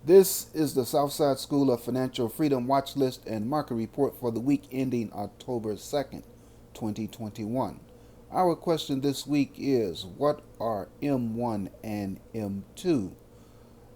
This is the Southside School of Financial Freedom Watch List and Market Report for the week ending October 2nd, 2021. Our question this week is, what are M1 and M2?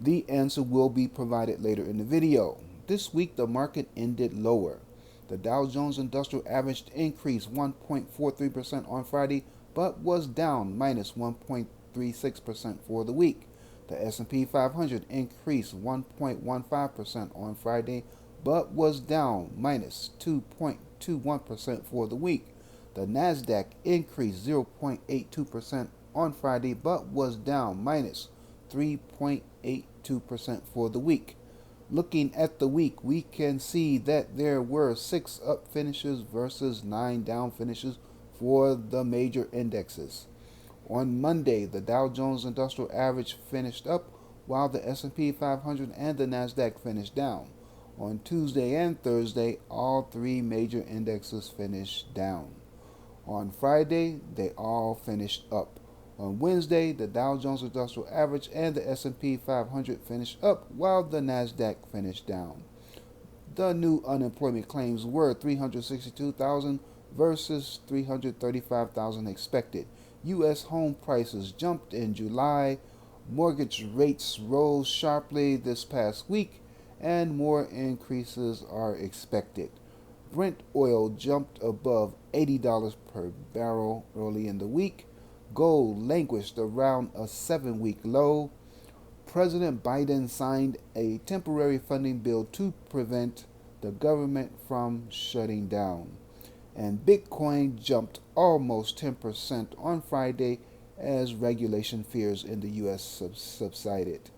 The answer will be provided later in the video. This week the market ended lower. The Dow Jones Industrial Average increased 1.43% on Friday, but was down minus 1.36% for the week. The S&P 500 increased 1.15% on Friday, but was down minus 2.21% for the week. The Nasdaq increased 0.82% on Friday, but was down minus 3.82% for the week. Looking at the week, we can see that there were 6 up finishes versus 9 down finishes for the major indexes. On Monday, the Dow Jones Industrial Average finished up, while the S&P 500 and the Nasdaq finished down. On Tuesday and Thursday, all 3 major indexes finished down. On Friday, they all finished up. On Wednesday, the Dow Jones Industrial Average and the S&P 500 finished up, while the Nasdaq finished down. The new unemployment claims were 362,000 versus 335,000 expected. U.S. home prices jumped in July, mortgage rates rose sharply this past week, and more increases are expected. Brent oil jumped above $80 per barrel early in the week. Gold languished around a 7-week low. President Biden signed a temporary funding bill to prevent the government from shutting down. And Bitcoin jumped almost 10% on Friday as regulation fears in the U.S. subsided.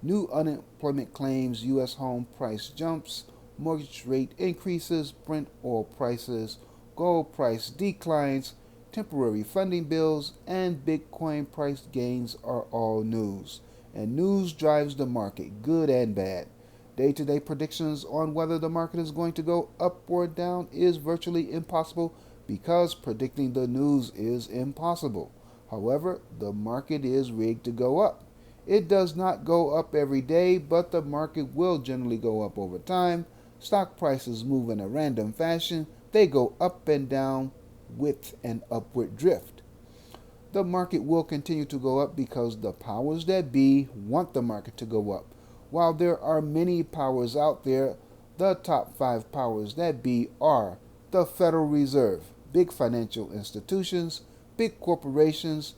New unemployment claims, U.S. home price jumps, mortgage rate increases, Brent oil prices, gold price declines, temporary funding bills, and Bitcoin price gains are all news. And news drives the market, good and bad. Day-to-day predictions on whether the market is going to go up or down is virtually impossible because predicting the news is impossible. However, the market is rigged to go up. It does not go up every day, but the market will generally go up over time. Stock prices move in a random fashion. They go up and down with an upward drift. The market will continue to go up because the powers that be want the market to go up. While there are many powers out there, the top 5 powers that be are the Federal Reserve, big financial institutions, big corporations,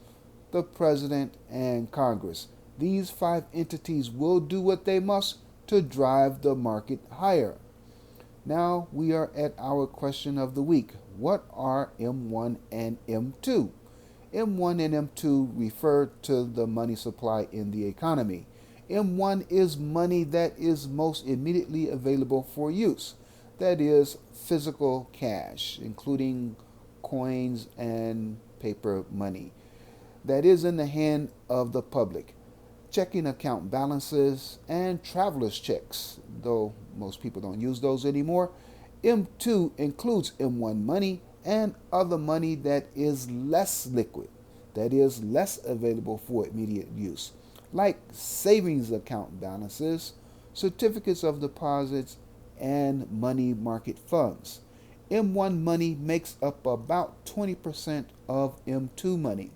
the President, and Congress. These 5 entities will do what they must to drive the market higher. Now we are at our question of the week. What are M1 and M2? M1 and M2 refer to the money supply in the economy. M1 is money that is most immediately available for use. That is physical cash, including coins and paper money. That is in the hand of the public. Checking account balances and traveler's checks, though most people don't use those anymore. M2 includes M1 money and other money that is less liquid, that is less available for immediate use, like savings account balances, certificates of deposits, and money market funds. M1 money makes up about 20% of M2 money.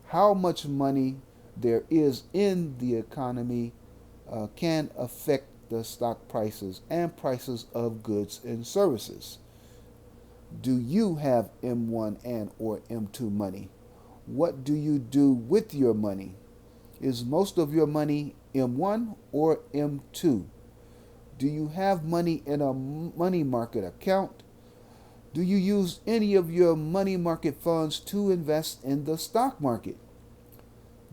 How much money there is in the economy can affect the stock prices and prices of goods and services. Do you have M1 and or M2 money? What do you do with your money? Is most of your money M1 or M2? Do you have money in a money market account? Do you use any of your money market funds to invest in the stock market?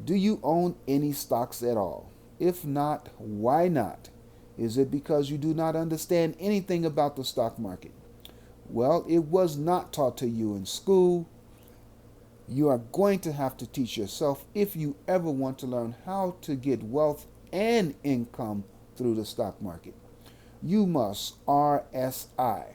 Do you own any stocks at all? If not, why not? Is it because you do not understand anything about the stock market? Well, it was not taught to you in school. You are going to have to teach yourself if you ever want to learn how to get wealth and income through the stock market. You must RSI,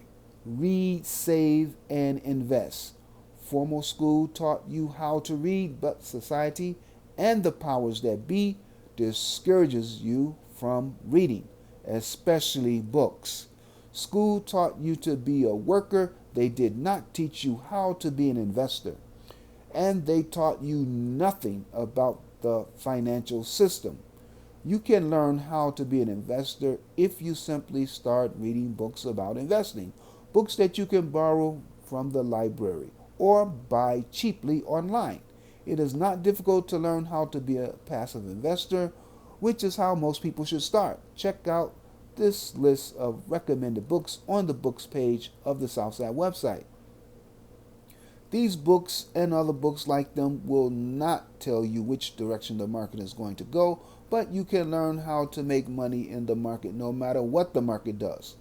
read, save, and invest. Formal school taught you how to read, but society and the powers that be discourages you from reading, especially books. School taught you to be a worker. They did not teach you how to be an investor. And they taught you nothing about the financial system. You can learn how to be an investor if you simply start reading books about investing, books that you can borrow from the library or buy cheaply online. It is not difficult to learn how to be a passive investor, which is how most people should start. Check out this list of recommended books on the books page of the Southside website. These books and other books like them will not tell you which direction the market is going to go, but you can learn how to make money in the market no matter what the market does.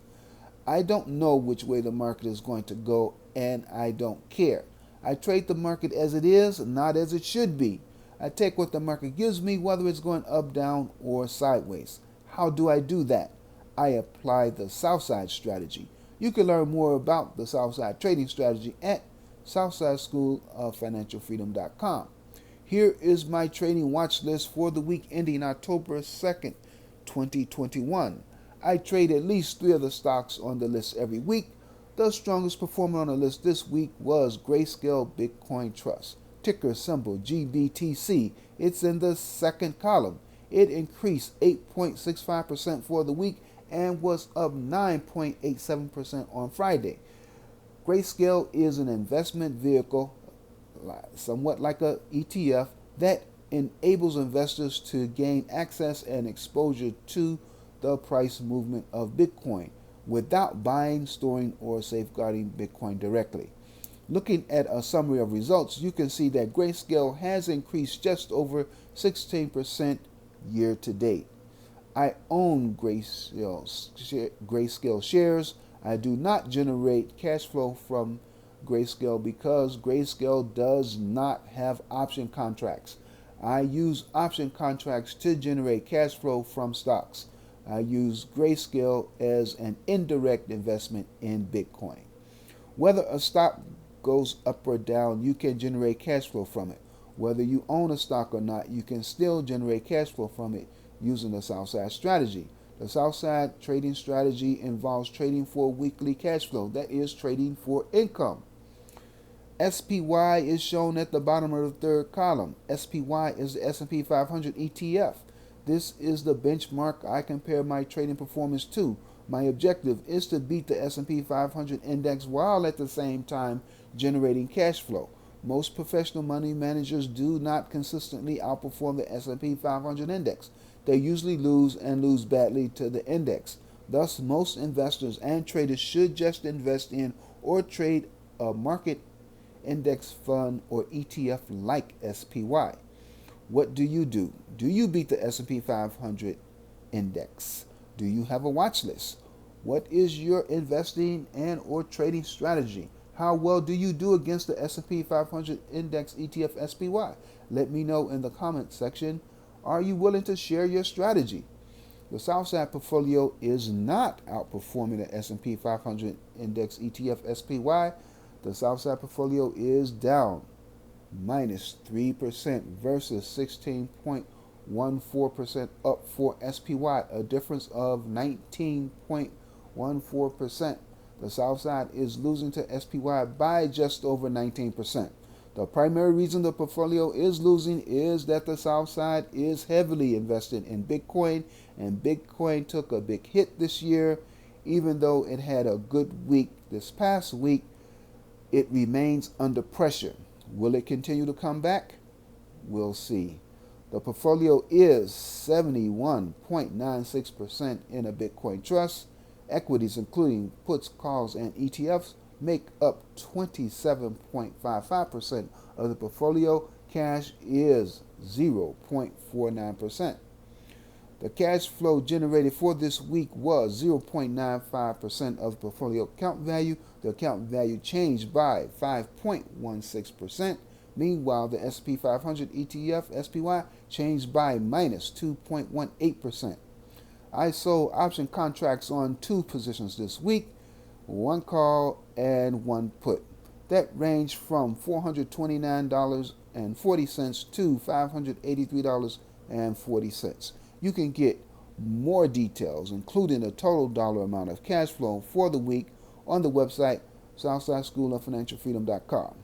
I don't know which way the market is going to go, and I don't care. I trade the market as it is, not as it should be. I take what the market gives me, whether it's going up, down, or sideways. How do I do that? I apply the Southside strategy. You can learn more about the Southside trading strategy at SouthsideSchoolOfFinancialFreedom.com. Here is my trading watch list for the week ending October 2nd, 2021. I trade at least 3 of the stocks on the list every week. The strongest performer on the list this week was Grayscale Bitcoin Trust, ticker symbol GBTC. It's in the second column. It increased 8.65% for the week and was up 9.87% on Friday. Grayscale is an investment vehicle, somewhat like an ETF, that enables investors to gain access and exposure to the price movement of Bitcoin without buying, storing, or safeguarding Bitcoin directly. Looking at a summary of results, you can see that Grayscale has increased just over 16% year to date. I own Grayscale shares. I do not generate cash flow from Grayscale because Grayscale does not have option contracts. I use option contracts to generate cash flow from stocks. I use Grayscale as an indirect investment in Bitcoin. Whether a stock goes up or down, you can generate cash flow from it. Whether you own a stock or not, you can still generate cash flow from it using the Southside strategy. The Southside trading strategy involves trading for weekly cash flow, that is, trading for income. SPY is shown at the bottom of the third column. SPY is the S&P 500 ETF. This is the benchmark I compare my trading performance to. My objective is to beat the S&P 500 index while at the same time generating cash flow. Most professional money managers do not consistently outperform the S&P 500 index. They usually lose and lose badly to the index. Thus, most investors and traders should just invest in or trade a market index fund or ETF like SPY. What do? Do you beat the S&P 500 index? Do you have a watch list? What is your investing and or trading strategy? How well do you do against the S&P 500 index ETF SPY? Let me know in the comment section. Are you willing to share your strategy? The Southside portfolio is not outperforming the S&P 500 index ETF SPY. The Southside portfolio is down minus 3% versus 16.14% up for SPY, a difference of 19.14%. The Southside is losing to SPY by just over 19%. The primary reason the portfolio is losing is that the Southside is heavily invested in Bitcoin, and Bitcoin took a big hit this year. Even though it had a good week this past week, it remains under pressure. Will it continue to come back? We'll see. The portfolio is 71.96% in a Bitcoin trust. Equities, including puts, calls, and ETFs, make up 27.55% of the portfolio. Cash is 0.49%. The cash flow generated for this week was 0.95% of the portfolio account value. The account value changed by 5.16%. Meanwhile, the S&P 500 ETF SPY changed by minus 2.18%. I sold option contracts on 2 positions this week, 1 call and 1 put. That ranged from $429.40 to $583.40. You can get more details, including the total dollar amount of cash flow for the week, on the website southsideschoolofinancialfreedom.com.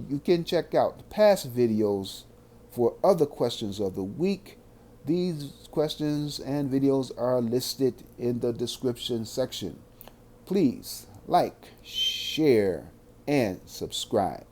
You can check out the past videos for other questions of the week. These questions and videos are listed in the description section. Please like, share, and subscribe.